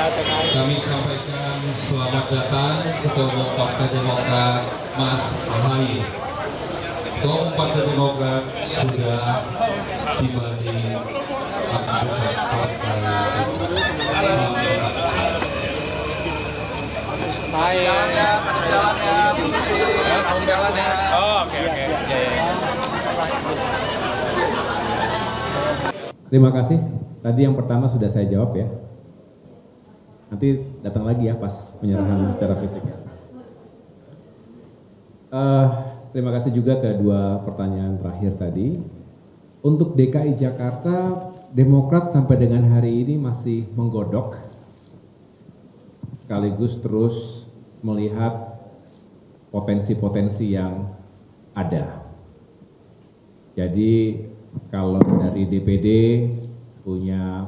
Kami sampaikan selamat datang Ketua Umum Partai Demokrat Mas Ahaye. Ketua Umum Partai Demokrat sudah tiba di kantor pusat partai. Terima kasih. Tadi yang pertama sudah saya jawab ya. Nanti datang lagi ya pas penyerahan secara fisik. Terima kasih juga kedua pertanyaan terakhir tadi. Untuk DKI Jakarta, Demokrat sampai dengan hari ini masih menggodok, sekaligus terus melihat potensi-potensi yang ada. Jadi kalau dari DPD punya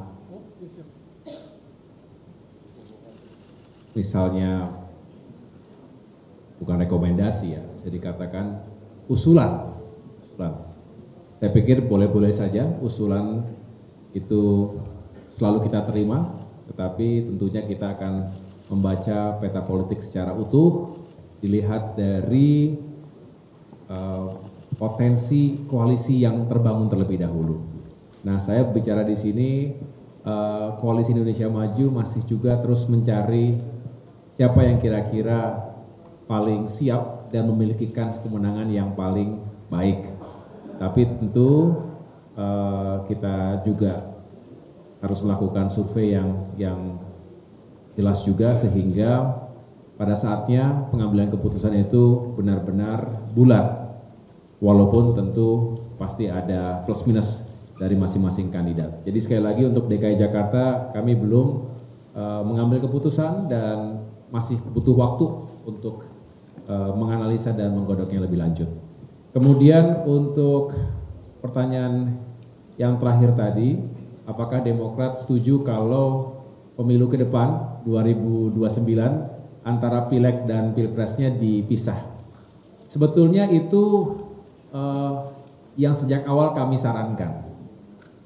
misalnya bukan rekomendasi ya, bisa dikatakan usulan. Saya pikir boleh-boleh saja usulan itu selalu kita terima, tetapi tentunya kita akan membaca peta politik secara utuh, dilihat dari potensi koalisi yang terbangun terlebih dahulu. Nah, saya bicara di sini Koalisi Indonesia Maju masih juga terus mencari siapa yang kira-kira paling siap dan memiliki kans kemenangan yang paling baik. Tapi tentu kita juga harus melakukan survei yang jelas juga sehingga pada saatnya pengambilan keputusan itu benar-benar bulat. Walaupun tentu pasti ada plus minus dari masing-masing kandidat. Jadi sekali lagi untuk DKI Jakarta kami belum mengambil keputusan dan masih butuh waktu untuk menganalisa dan menggodoknya lebih lanjut. Kemudian untuk pertanyaan yang terakhir tadi, apakah Demokrat setuju kalau pemilu ke depan 2029 antara Pileg dan Pilpresnya dipisah? Sebetulnya itu yang sejak awal kami sarankan.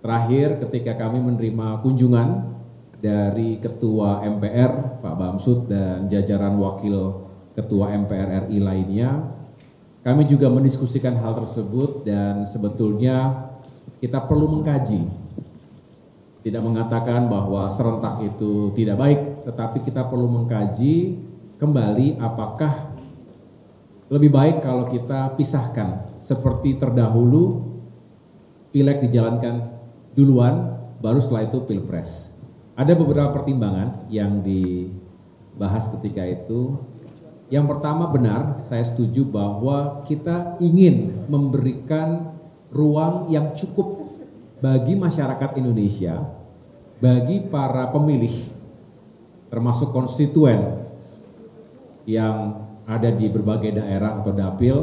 Terakhir ketika kami menerima kunjungan dari Ketua MPR Pak Bamsud dan jajaran Wakil Ketua MPR RI lainnya, kami juga mendiskusikan hal tersebut dan sebetulnya kita perlu mengkaji. Tidak mengatakan bahwa serentak itu tidak baik, tetapi kita perlu mengkaji kembali apakah lebih baik kalau kita pisahkan seperti terdahulu Pileg dijalankan duluan, baru setelah itu Pilpres. Ada beberapa pertimbangan yang dibahas ketika itu. Yang pertama benar, saya setuju bahwa kita ingin memberikan ruang yang cukup bagi masyarakat Indonesia, bagi para pemilih, termasuk konstituen yang ada di berbagai daerah atau dapil,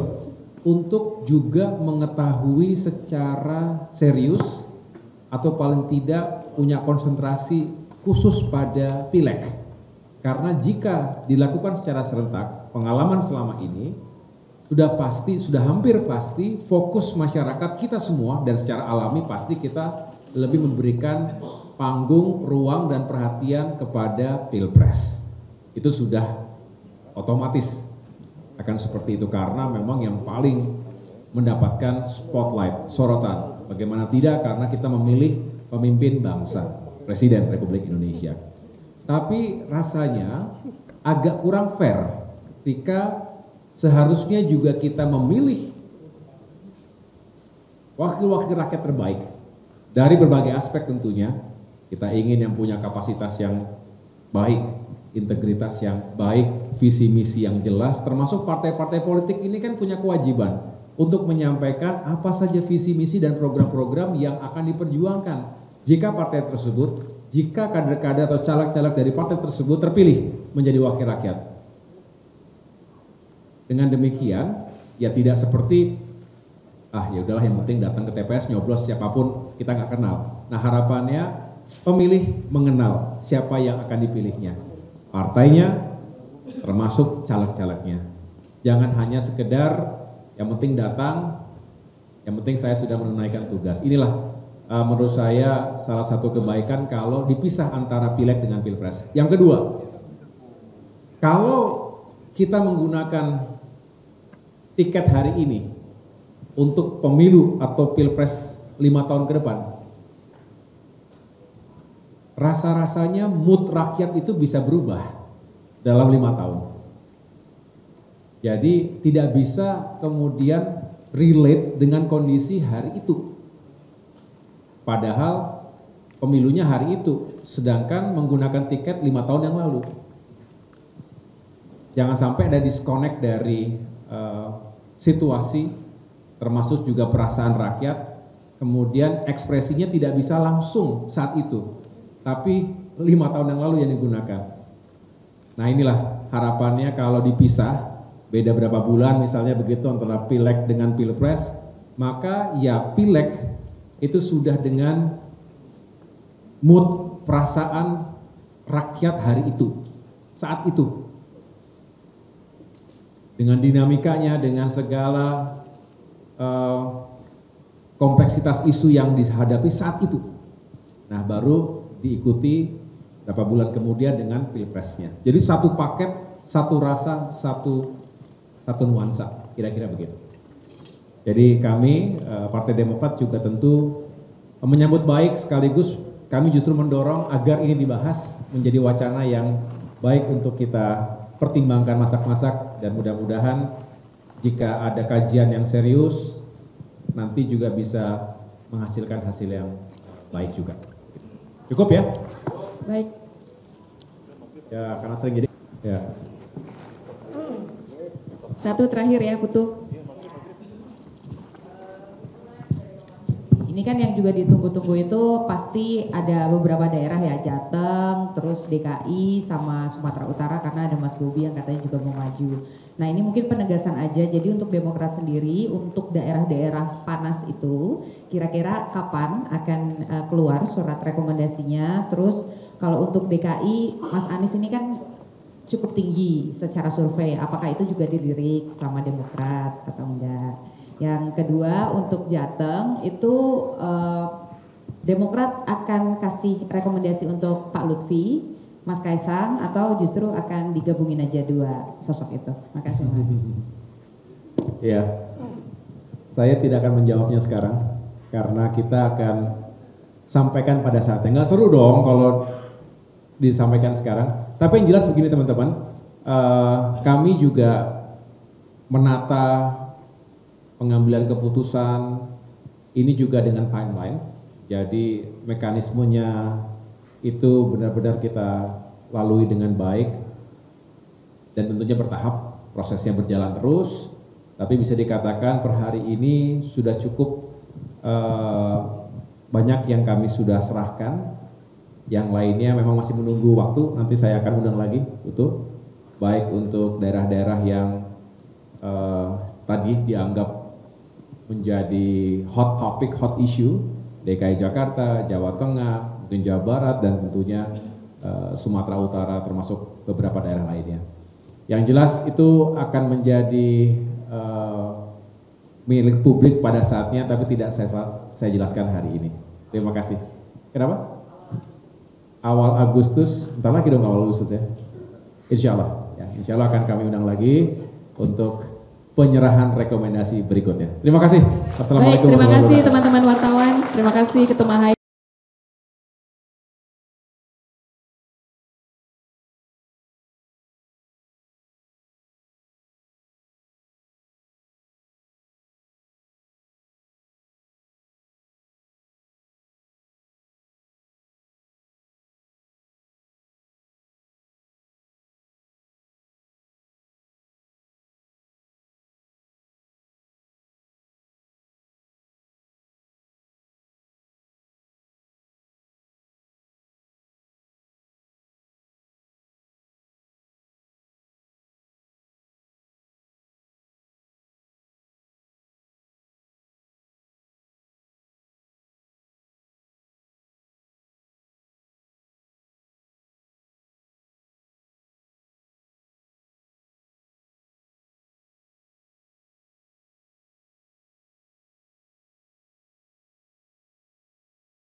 untuk juga mengetahui secara serius atau paling tidak punya konsentrasi khusus pada Pileg. Karena jika dilakukan secara serentak, pengalaman selama ini sudah hampir pasti fokus masyarakat kita semua dan secara alami pasti kita lebih memberikan panggung, ruang dan perhatian kepada Pilpres. Itu sudah otomatis akan seperti itu karena memang yang paling mendapatkan spotlight, sorotan. Bagaimana tidak, karena kita memilih pemimpin bangsa, Presiden Republik Indonesia. Tapi rasanya agak kurang fair ketika seharusnya juga kita memilih wakil-wakil rakyat terbaik dari berbagai aspek tentunya. Kita ingin yang punya kapasitas yang baik, integritas yang baik, visi misi yang jelas, termasuk partai-partai politik ini kan punya kewajiban untuk menyampaikan apa saja visi misi dan program-program yang akan diperjuangkan jika partai tersebut, jika kader-kader atau caleg-caleg dari partai tersebut terpilih menjadi wakil rakyat. Dengan demikian, ya tidak seperti ya udahlah yang penting datang ke TPS nyoblos siapapun kita nggak kenal. Nah harapannya pemilih mengenal siapa yang akan dipilihnya, partainya termasuk caleg-calegnya. Jangan hanya sekedar yang penting datang, yang penting saya sudah menunaikan tugas. Inilah menurut saya salah satu kebaikan kalau dipisah antara pileg dengan pilpres. Yang kedua, kalau kita menggunakan tiket hari ini untuk pemilu atau pilpres 5 tahun ke depan, rasa-rasanya mood rakyat itu bisa berubah dalam 5 tahun. Jadi tidak bisa kemudian relate dengan kondisi hari itu. Padahal pemilunya hari itu, sedangkan menggunakan tiket 5 tahun yang lalu. Jangan sampai ada disconnect dari situasi, termasuk juga perasaan rakyat, kemudian ekspresinya tidak bisa langsung saat itu, tapi 5 tahun yang lalu yang digunakan. Nah inilah harapannya kalau dipisah, beda berapa bulan misalnya begitu antara pileg dengan pilpres, maka ya pileg itu sudah dengan mood perasaan rakyat hari itu, saat itu. Dengan dinamikanya, dengan segala kompleksitas isu yang dihadapi saat itu. Nah baru diikuti beberapa bulan kemudian dengan pilpresnya. Jadi satu paket, satu rasa, satu nuansa, kira-kira begitu. Jadi kami Partai Demokrat juga tentu menyambut baik, sekaligus kami justru mendorong agar ini dibahas menjadi wacana yang baik untuk kita pertimbangkan masak-masak, dan mudah-mudahan jika ada kajian yang serius nanti juga bisa menghasilkan hasil yang baik juga. Cukup ya? Baik. Ya karena sering jadi ya. Satu terakhir ya, Putu. Ini kan yang juga ditunggu-tunggu itu pasti ada beberapa daerah ya, Jateng, terus DKI sama Sumatera Utara karena ada Mas Bobi yang katanya juga mau maju. Nah ini mungkin penegasan aja, jadi untuk Demokrat sendiri, untuk daerah-daerah panas itu, kira-kira kapan akan keluar surat rekomendasinya? Terus kalau untuk DKI, Mas Anies ini kan cukup tinggi secara survei, apakah itu juga dilirik sama Demokrat atau enggak? Yang kedua untuk Jateng itu Demokrat akan kasih rekomendasi untuk Pak Lutfi, Mas Kaisang, atau justru akan digabungin aja dua sosok itu? Makasih Mas. Ya, saya tidak akan menjawabnya sekarang karena kita akan sampaikan pada saatnya. Nggak seru dong kalau disampaikan sekarang. Tapi yang jelas begini teman-teman, kami juga menata pengambilan keputusan ini juga dengan timeline. Jadi mekanismenya itu benar-benar kita lalui dengan baik dan tentunya bertahap, prosesnya berjalan terus. Tapi bisa dikatakan per hari ini sudah cukup banyak yang kami sudah serahkan. Yang lainnya memang masih menunggu waktu, nanti saya akan undang lagi, betul. Baik untuk daerah-daerah yang tadi dianggap menjadi hot topic, hot issue, DKI Jakarta, Jawa Tengah, mungkin Jawa Barat, dan tentunya Sumatera Utara termasuk beberapa daerah lainnya. Yang jelas itu akan menjadi milik publik pada saatnya, tapi tidak saya jelaskan hari ini. Terima kasih. Kenapa? Awal Agustus, bentar lagi dong awal Agustus ya. Insya Allah, ya, insya Allah akan kami undang lagi untuk penyerahan rekomendasi berikutnya. Terima kasih. Baik, terima kasih teman-teman wartawan. Terima kasih Ketum AHY.